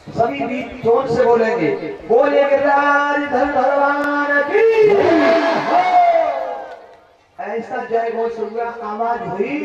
सभी भी जोर से बोलेंगे, बोले गिरिराज धन भगवान की। ऐसा जय घोष हुआ, आवाज हुई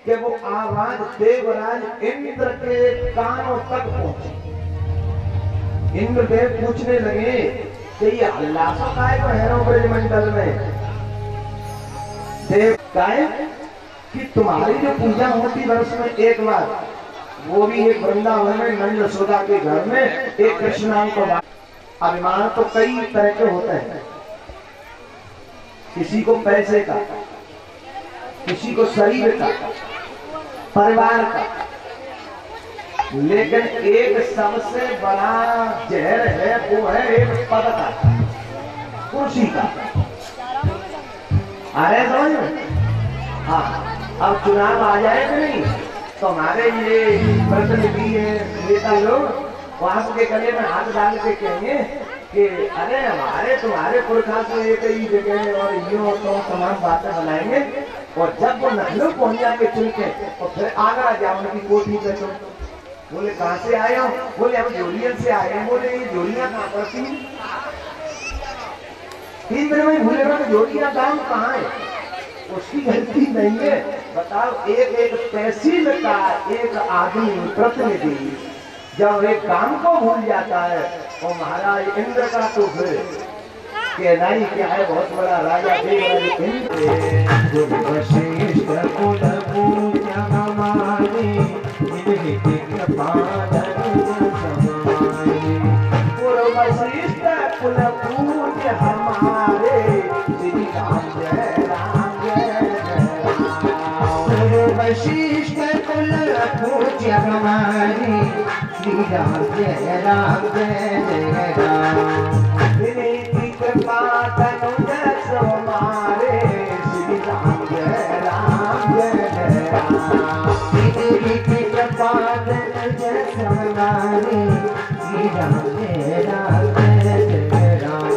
कि वो आवाज देवराज इंद्र के कानों तक पहुंची। इंद्रदेव पूछने लगे कि ये अल्लाह का काय बहनों ब्रजमंडल में देव काय कि तुम्हारी जो पूजा होती वर्ष में एक बार, वो भी एक वृंदावन में नंद यशोदा के घर में एक कृष्णांग को। अभिमान तो कई तरह के होते हैं, किसी को पैसे का, किसी को शरीर का, परिवार का, लेकिन एक सबसे बड़ा जहर है, वो है एक पद का, कुर्सी का। अरे समझ में? हाँ, अब चुनाव आ जाए कि नहीं तो हमारे ये प्रतिनिधि नेता लोग वहां के गले में हाथ डाल के कहेंगे कि अरे हमारे तुम्हारे पुरखा से एक ही जगह और यूं तो तमाम बातें बनाएंगे। और जब वो नहलों पहुंच जाएंगे चुनके तो फिर आगरा जाओ उनकी कोठी पे। तो बोले कहाँ से आए हो? बोले हम जोलियन से आए हैं। बोले ये जोलियां कहाँ पड़ती हैं? 3 दिन में भूले तो जोलियां गांव कहाँ है? उसकी गलती नहीं है। बताओ, एक तहसील का एक आदमी प्रतिनिधि जब एक काम को भूल जाता है और महाराज इंद्र का तो फिर कहना ही क्या है, बहुत बड़ा राजा देवराज वशिष्ठ कुल पूज्य हमारे श्री राम जय राम जय जय राम। विनीति कृपा तनुज हमारे श्री राम जय राम जय जय राम। विनीति कृपा तनुज हमारे श्री राम जय राम जय जय राम।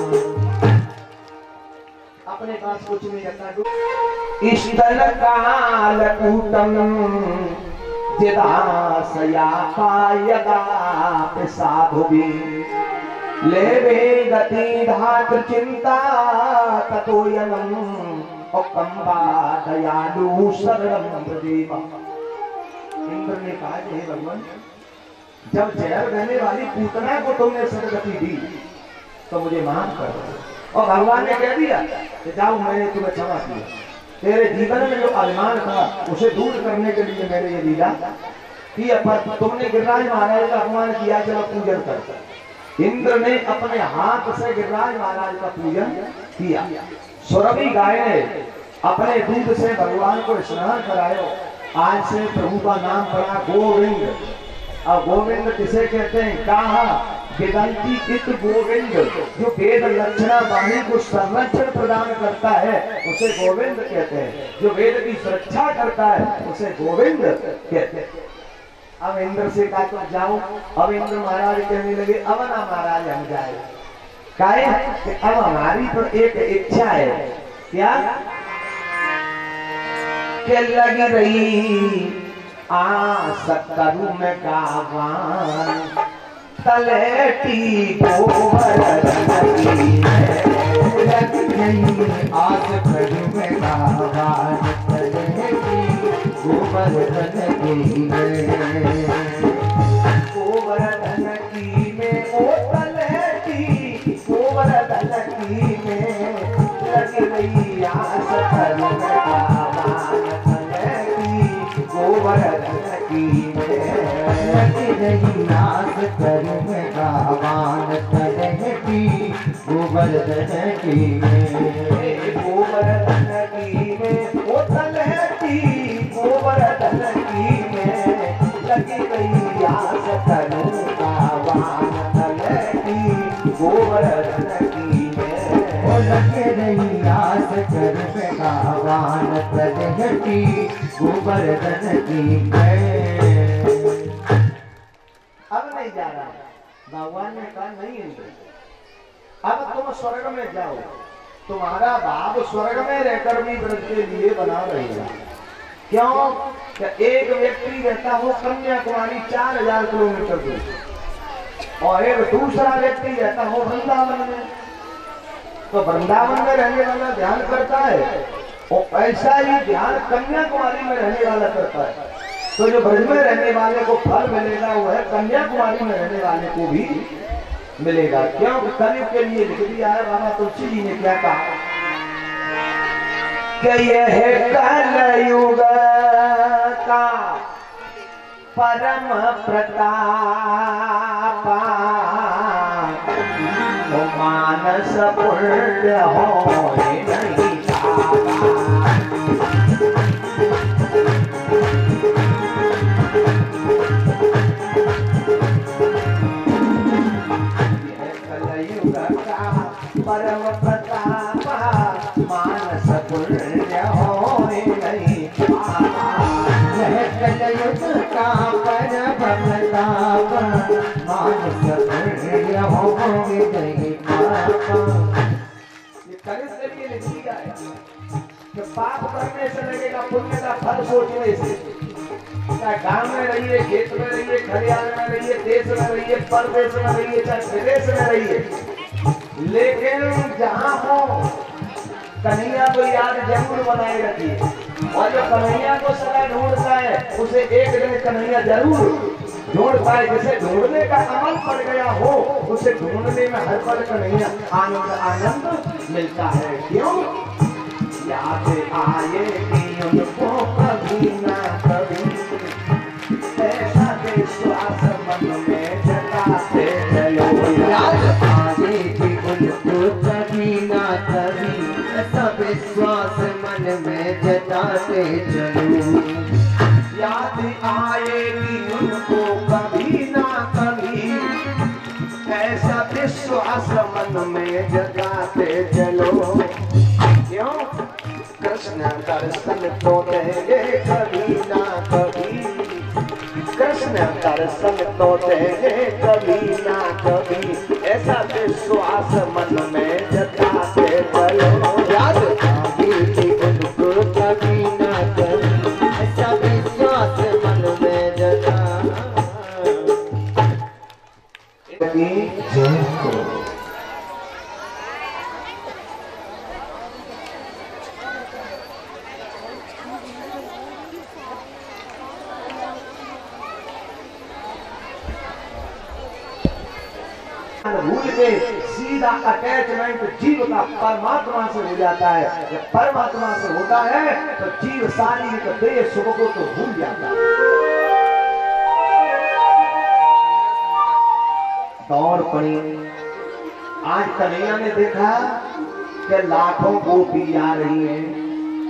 अपने पास कुछ नहीं रखना। इष्टल काल कूटम जिदासया पायदा साधु भी लेवे गति धात्र चिंता ततोयनम ओकंबा दयालु शरणम देवा। इंद्र ने कहा, हे भगवान, जब जहर देने वाली पूतना को तुमने सदगति दी तो मुझे माफ कर दो। और भगवान ने कह दिया कि जाओ, मैंने तुम्हें क्षमा किया। तेरे जीवन में जो अभिमान था उसे दूर करने के लिए मैंने ये लीला की। पर तुमने गिरिराज महाराज का अपमान किया, चलो पूजन कर। इंद्र ने अपने हाथ से गिरिराज महाराज का पूजन किया। सुरभि गाय ने अपने दूध से भगवान को स्नान करायो। आज से प्रभु का नाम पड़ा गोविंद। और गोविंद किसे कहते हैं? कहा वेदांती इत गोविंद, जो वेद लक्षणा वाणी को संरक्षण प्रदान करता है उसे गोविंद कहते हैं। जो वेद की सुरक्षा करता है उसे गोविंद कहते हैं। अब इंद्र से कहा तो जाओ। अब इंद्र महाराज कहने लगे, अब ना महाराज हम जाए। काहे कि अब हमारी तो एक इच्छा है। क्या? के लगी रही आस करूं मैं गावान तलेटी गोवर्धन की लग गई आस करूं मैं गावान तलेटी गोवर्धन की गोवर्धन की में ओ तलेटी गोवर्धन की में लग गई आस करूं मैं गावान तलेटी गोवर्धन की में लग गई आस करूं मैं गावान तलेटी गोवर्धन की गोवर्धन की में ओ तलेटी गोवर्धन की में लगी गई आस करूं गावान तलेटी गोवर्धन की में लग गई आस करूं मैं गावान तलेटी गोवर्धन की अब नहीं जा रहा। भगवान ने कहा, नहीं इंद्र, अब तुम स्वर्ग में जाओ। तुम्हारा भाव स्वर्ग में रहकर भी व्रत के लिए बना रहेगा। क्यों? कि एक व्यक्ति रहता हो कन्याकुमारी 4000 किलोमीटर दूर और एक दूसरा व्यक्ति रहता हो वृंदावन में। तो वृंदावन में रहने वाला ध्यान करता है और ऐसा ही ध्यान कन्याकुमारी में रहने वाला करता है। तो जो ब्रज में रहने वाले को फल मिलेगा वह कन्याकुमारी में रहने वाले को भी मिलेगा। क्योंकि कलयुग के लिए लिख दिया है बाबा तुलसी जी ने क्या कहा कि यह कलयुग का परम प्रताप मानस पुण्य हो नहीं परम प्रताप मानस पुण्य हो नहीं कलयुग का परम प्रताप मानस पुण्य हो नहीं पाप करने से लगेगा पुण्य का फल सोचने से। गांव में रहिए, खेत में रहिए, खलिहान में रहिए, देश में रहिए, परदेश में रहिए, चाहे विदेश में रहिए, लेकिन जहाँ हो कन्हैया को याद जरूर बनाए रखिए। और जो कन्हैया को सदा ढूंढता है उसे एक दिन कन्हैया जरूर ढूंढ पाए। जैसे ढूंढने का अमल पड़ गया हो उसे ढूंढने में हर पल कन्हैया आनंद मिलता है। क्यों? याद आएगी उनको कभी ना कभी, ऐसा विश्वास मन में जगाते चलो। याद आएगी उनको कभी ना कभी, ऐसा विश्वास मन में जताते चलो। याद आएगी उनको कभी ना कभी, ऐसा विश्वास मन में जगाते चलो। क्यों? कृष्ण दर्शन तो देंगे कभी ना कभी, कृष्ण दर्शन तो देंगे कभी ना कभी, ऐसा विश्वास मन में जताते चलो। याद आएगी उनको कभी ना कभी, ऐसा विश्वास मन में जताते चलो। भूल के सीधा अटैचमेंट जीव का परमात्मा से हो जाता है। जब परमात्मा से होता है तो जीव शारीरिक देह सुख को तो भूल जाता है। दौड़ पड़ी। आज कन्हैया ने देखा कि लाखों गोपी आ रही हैं,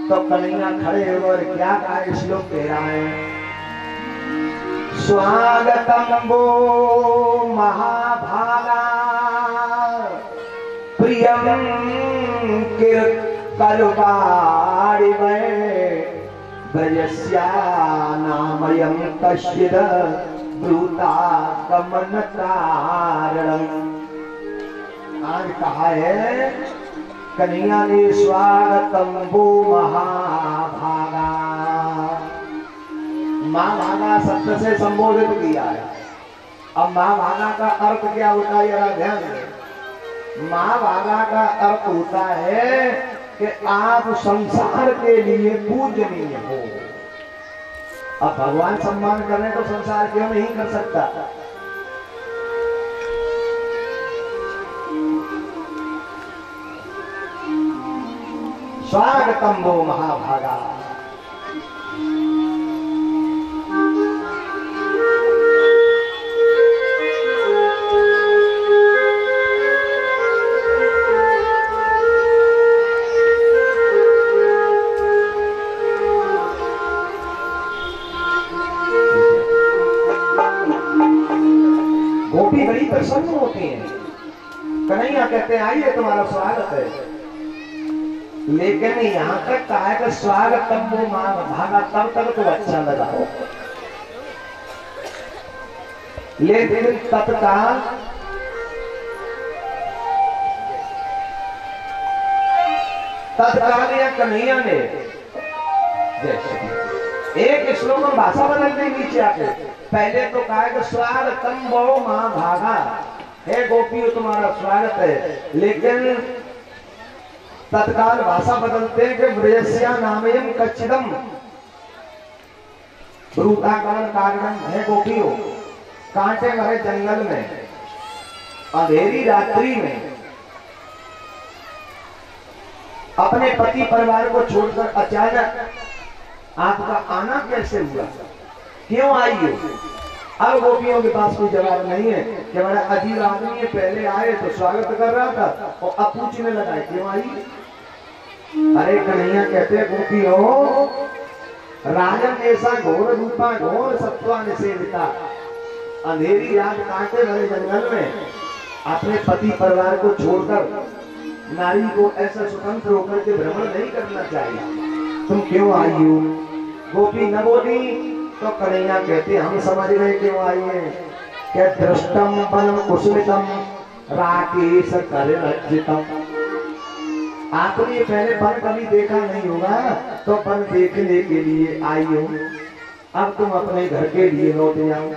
तो कन्हैया खड़े होकर क्या कहा? श्लोक कह रहा है, स्वागतम वो महाभागा प्रियम किरकलवारि ब्रजस्या नामयं कश्चिद ब्रूता गमन कारणम। आज कहा है कन्हैया ने स्वागतम वो महाभागा, माँ भागा शब्द से संबोधित किया है। अब माँ भागा का अर्थ क्या होता है जरा ध्यान दें। माँ भागा का अर्थ होता है कि आप संसार के लिए पूजनीय हो। अब भगवान सम्मान करें तो संसार क्यों नहीं कर सकता? स्वागतम वो महाभागा। गोपी बड़ी प्रसन्न होती हैं। कन्हैया कहते हैं आइए तुम्हारा स्वागत है। लेकिन यहाँ तक कहा है कि स्वागत तब वो मां भागा तब तक तो अच्छा लगा हो, लेकिन तत्काल या कन्हैया ने जैसे एक श्लोक में भाषा बदल दी नीचे आके पहले तो कहा कि स्वागतम वो मां भागा, हे गोपियों तुम्हारा स्वागत है, लेकिन तत्काल भाषा बदलते हैं कि ब्रजस्या नामयम कच्चिदम ब्रूताकरण कारणम, है गोपियों कांटे भरे जंगल में अंधेरी रात्रि में अपने पति परिवार को छोड़कर अचानक आपका आना कैसे हुआ, क्यों आई हो? अब गोपियों के पास कोई जवाब नहीं है कि बड़ा अजीब आदमी है, पहले आए तो स्वागत कर रहा था और अब पूछने लगा क्यों आई। अरे कन्हैया कहते हैं गोपियों, राजन ऐसा घोर रूपा घोर सत्वा निषेधता, अंधेरी रात कांटे भरे जंगल में अपने पति परिवार को छोड़कर नारी को ऐसा स्वतंत्र होकर के भ्रमण नहीं करना चाहिए, तुम क्यों आई हो? गोपी न बोली तो कन्हैया कहते हम समझ गए क्यों आई है। क्या दृष्टम बलम कुसुमितम राकेश करजितम, आपने पहले वन कभी देखा नहीं होगा तो वन देखने के लिए आई हो, अब तुम अपने घर के लिए लौट जाओ।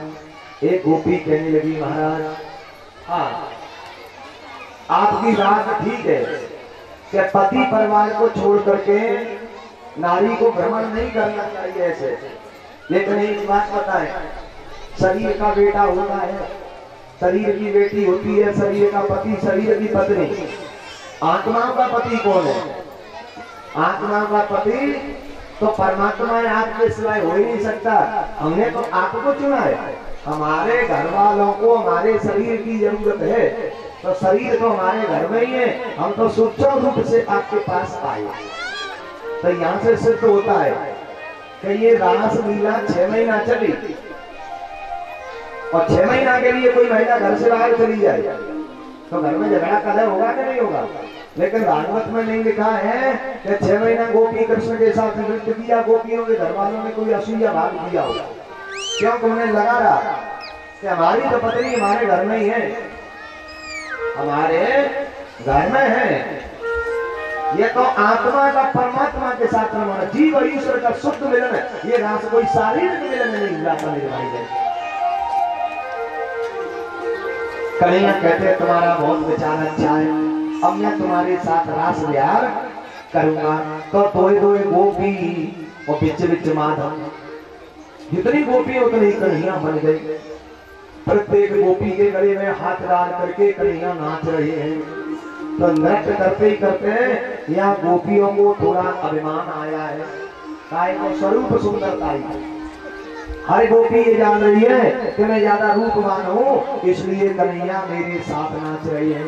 एक गोपी कहने लगी महाराज हाँ आपकी बात ठीक है कि पति परिवार को छोड़ करके नारी को भ्रमण नहीं करना चाहिए ऐसे, लेकिन एक बात पता है, शरीर का बेटा होता है, शरीर की बेटी होती है, शरीर का पति, शरीर की पत्नी। आत्माओं का पति कौन है? आत्माओं का पति तो परमात्मा है, आपके सिवाय हो ही नहीं सकता। हमने तो आपको चुना है, हमारे घर वालों को हमारे शरीर की जरूरत है, तो शरीर तो हमारे घर में ही है, हम तो सूक्ष्म रूप से आपके पास आए। तो यहाँ से सिद्ध होता है कि ये रास लीला 6 महीना चली और 6 महीना के लिए कोई महिला घर से बाहर चली जाए तो घर में झगड़ा कलह होगा कि नहीं होगा? लेकिन भागवत में नहीं लिखा है कि 6 महीना गोपी कृष्ण के साथ नृत्य किया, गोपियों के घर वालों ने कोई असूया भाग किया होगा। क्यों? उन्हें लगा रहा कि हमारी तो पत्नी हमारे घर में ही है, हमारे घर में है। ये तो आत्मा का परमात्मा के साथ रमण, जीव और ईश्वर का शुद्ध मिलन है, ये रास कोई शारीरिक मिलन नहीं हुआ था मेरे भाई बहन। कन्हैया कहते हैं तुम्हारा बहुत विचार अच्छा है, अब मैं तुम्हारे साथ रास विहार करूंगा। तो दो गोपी और बिच बिच माधव, जितनी गोपी उतनी कन्हैया बन गई। प्रत्येक गोपी के गले में हाथ डाल करके कन्हैया नाच रहे हैं। तो नृत्य करते ही करते यहाँ गोपियों को थोड़ा अभिमान आया है, काय को स्वरूप सुंदरता है। हर गोपी ये जान रही है कि मैं ज्यादा रूपवान हूँ, इसलिए कन्हैया मेरे साथ नाच रही है।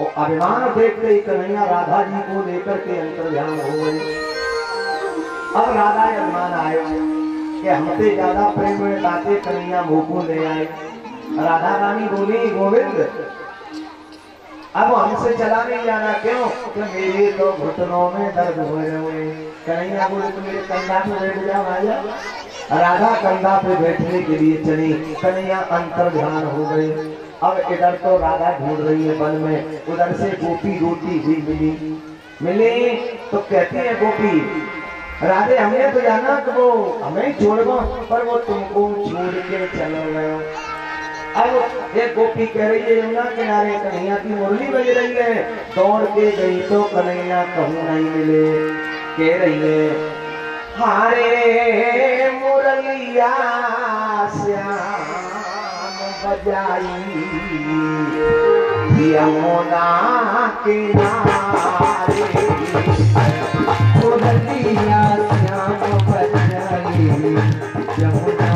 और अभिमान देखते ही कन्हैया राधा जी को लेकर के अंतर्ध्यान हो गई। अब राधा अभिमान आए कि हमसे ज्यादा प्रेम में लाते कन्हैया मुँह ले आए। राधा रानी बोली गोविंद अब हमसे चला नहीं जाना, क्यों? कि मेरे तो घुटनों में दर्द हो रहे हुए। कन्हैया बोले तुम मेरे कंधा पे बैठ जाओ, आ जा। राधा कंधा पे बैठने के लिए चली, कन्हैया अंतर्ध्यान हो गई। अब इधर तो राधा ढूंढ रही है वन में, उधर से गोपी रोती हुई मिली तो कहती है गोपी राधे हमने तो जाना कि वो हमें छोड़ दो, पर वो तुमको छोड़ के चले गए। अब एक गोपी कह रही है यमुना किनारे कन्हैया की मुरली बज रही है, दौड़ के गई तो कन्हैया कहूँ नहीं मिले। कह रही है हारे मुरलिया श्याम बजाई यमुना किनारे, मुरलिया श्याम बजाई यमुना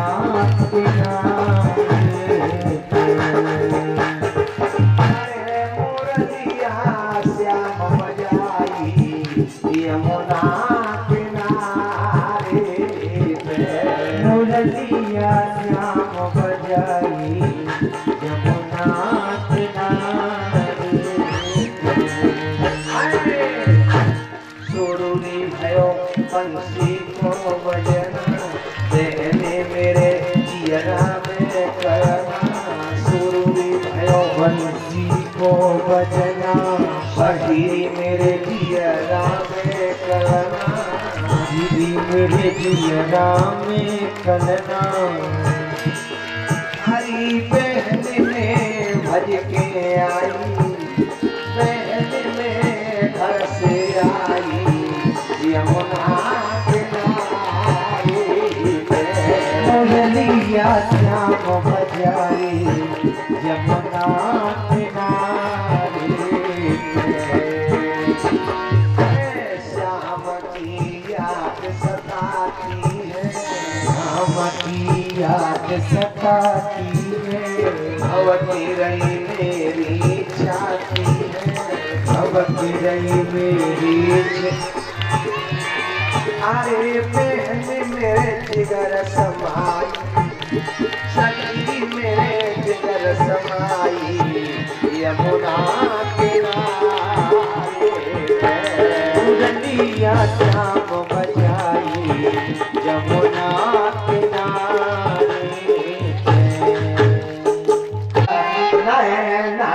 किनारे। बंसी को बजना देने मेरे जियरा में करना, सुरूरी भयो बंसी को बजना बही मेरे जियरा में करना, जी मेरे जियरा में करना। आई पहन में भज के आई, पहन में घर से आई यमुना किनारे पे। मुरलिया श्याम बजाई यमुना किनारे पे। श्याम की याद सताती है, श्याम की याद सताती है, भवती रही मेरी छाती है, भवती रही मेरी आए पहन मेरे जिगर समाई, सखी मेरे जिगर समाई यमुना किनारे पे। मुरलिया श्याम बजाई यमुना किनारे पे। नैना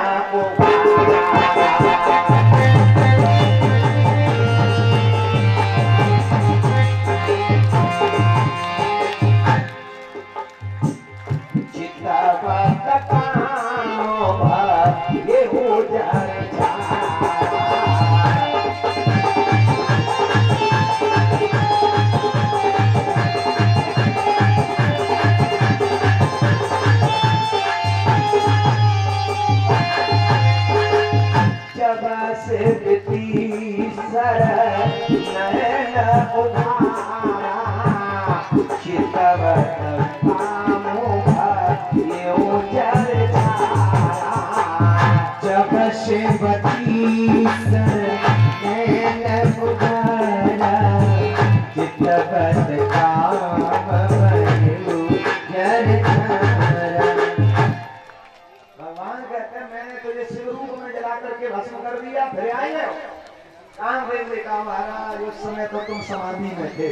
महाराज उस समय तो तुम समाधि में थे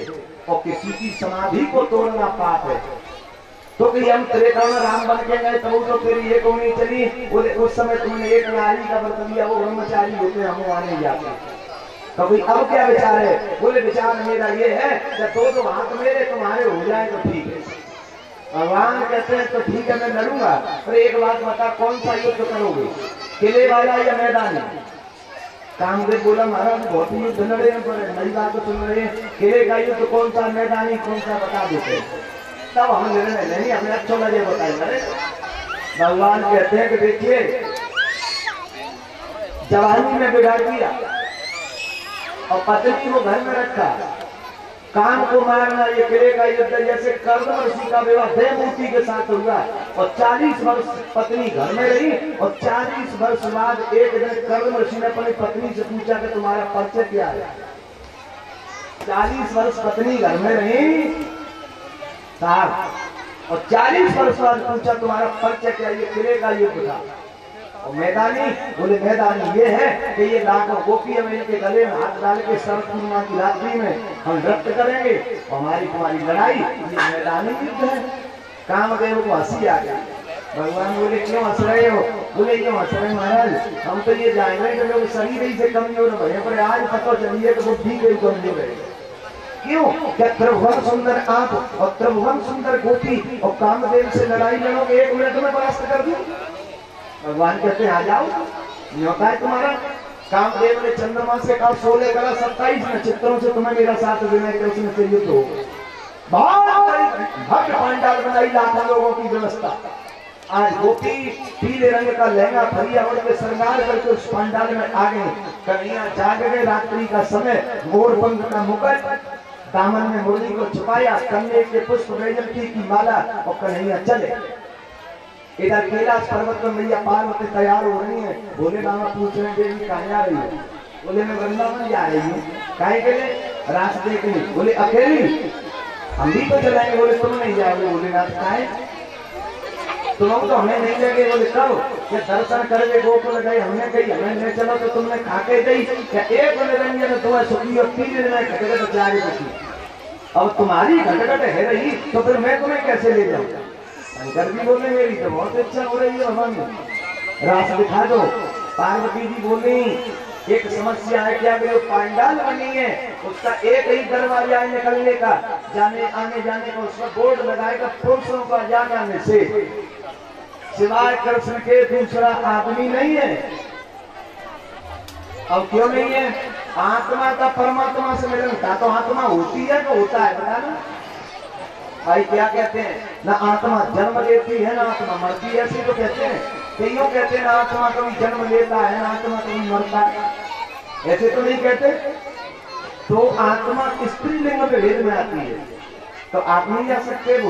और किसी की समाधि को तोड़ना पाप है। तो कि हम त्रेता में राम बन के गए तो तेरी ये को नहीं चली। बोले उस समय तुमने एक नारी का व्रत लिया, वो ब्रह्मचारी होते हम वहां नहीं जाते। कभी अब क्या विचार है? बोले विचार मेरा ये है कि दो हाथ मेरे तुम्हारे हो जाए तो ठीक है। भगवान कहते हैं तो ठीक है मैं लड़ूंगा, पर एक बात बता कौन सा युद्ध करोगे, किले वाला या मैदानी? कामदेव बोला महाराज बहुत ही युद्ध लड़े हैं, नई बात तो सुन रहे हैं, किले का युद्ध कौन सा, मैदानी कौन सा, बता देते। तब हम निर्णय नहीं, हमें अच्छा लगे बताएंगे। भगवान कहते हैं कि देखिए जवानी में बिगाड़ दिया और पत्नी को घर में रखा, काम को मारना ये किले का युद्ध। जैसे कर्दम ऋषि का विवाह देवमूर्ति के साथ हुआ और 40 वर्ष पत्नी घर में रही और 40 वर्ष बाद एक दिन कर्दम ऋषि ने अपनी पत्नी से पूछा कि तुम्हारा परिचय क्या है। 40 वर्ष पत्नी घर में रही साहब और 40 वर्ष बाद पूछा तुम्हारा परिचय क्या, ये किले का युद्ध था। और मैदानी बोले मैदानी ये है कि ये लाखों गोपी हम इनके गले में हाथ डाल के शरद पूर्णिमा की रात्रि में हम नृत्य करेंगे, हमारी तुम्हारी लड़ाई ये मैदानी युद्ध है। कामदेव को हंसी आ गई। भगवान बोले क्यों हंस रहे हो? बोले क्यों हंस रहे महाराज, हम तो ये जाएंगे कि लोग शरीर ही से कमजोर भरे, पर आज पता चलिए कि बुद्धि के कमजोर है। क्यों? क्या त्रिभुवन सुंदर आंख और त्रिभुवन सुंदर गोपी और कामदेव से लड़ाई लड़ोगे 1 मिनट में परास्त कर दूं? भगवान कहते हैं आ जाओ, न्योता है तुम्हारा। कामदेव ने चंद्रमा से कहा 16 कला 27 नक्षत्रों से तुम्हें मेरा साथ देना है, उसमें से युद्ध हो। भव्य पांडाल बनाई लाखों लोगों की व्यवस्था। आज गोपी पीले रंग का लहंगा फरिया ओढ़ के श्रृंगार करके उस पांडाल में आ गए। कन्हैया जाग गए, रात्रि का समय, मोर पंख का मुकुट, दामन में मुरली को छुपाया, कन्या के पुष्प वैजयंती की माला और कन्हैया चले। इधर कैलाश पर्वत में मैया पार्वती तैयार हो रही है। भोले बाबा पूछ रहे देवी कहाँ जा रही है? बोले मैं वृंदावन जा रही हूँ। काहे के लिए? रास देखने। बोले अकेली? हम भी तो चलाएंगे। बोले तुम नहीं जाओगे? बोले नाथ काहे? तुम तो हमें नहीं लेंगे। बोले कब? ये दर्शन करके गोकुल गए, हमने कही हमें ले चलो तो तुमने खाके गई क्या? एक निरंजन दो सुखी और 3 दिन में खटखट जा रही थी। अब तुम्हारी खटखट है रही तो फिर मैं तुम्हें कैसे ले जाऊंगा? शंकर जी बोले मेरी तो बहुत इच्छा हो रही है, भगवान रास दिखा दो। पार्वती जी बोली एक समस्या है, क्या मेरे पांडाल बनी है उसका एक ही दरवाजा है निकलने का, जाने आने जाने का, उसका बोर्ड लगाएगा पुरुषों का जाना निषेध। सिवाय कृष्ण के दूसरा आदमी नहीं है। अब क्यों नहीं है? आत्मा का परमात्मा से मिलन का तो आत्मा होती है तो होता है, बता ना भाई। क्या कहते हैं? ना आत्मा जन्म लेती है ना आत्मा मरती है, ऐसे तो कहते हैं। कईयों कहते हैं ना आत्मा कभी जन्म लेता है ना आत्मा कभी मरता है, ऐसे तो नहीं कहते। तो आत्मा स्त्रीलिंग में भेद में आती है, तो आप नहीं जा सकते वो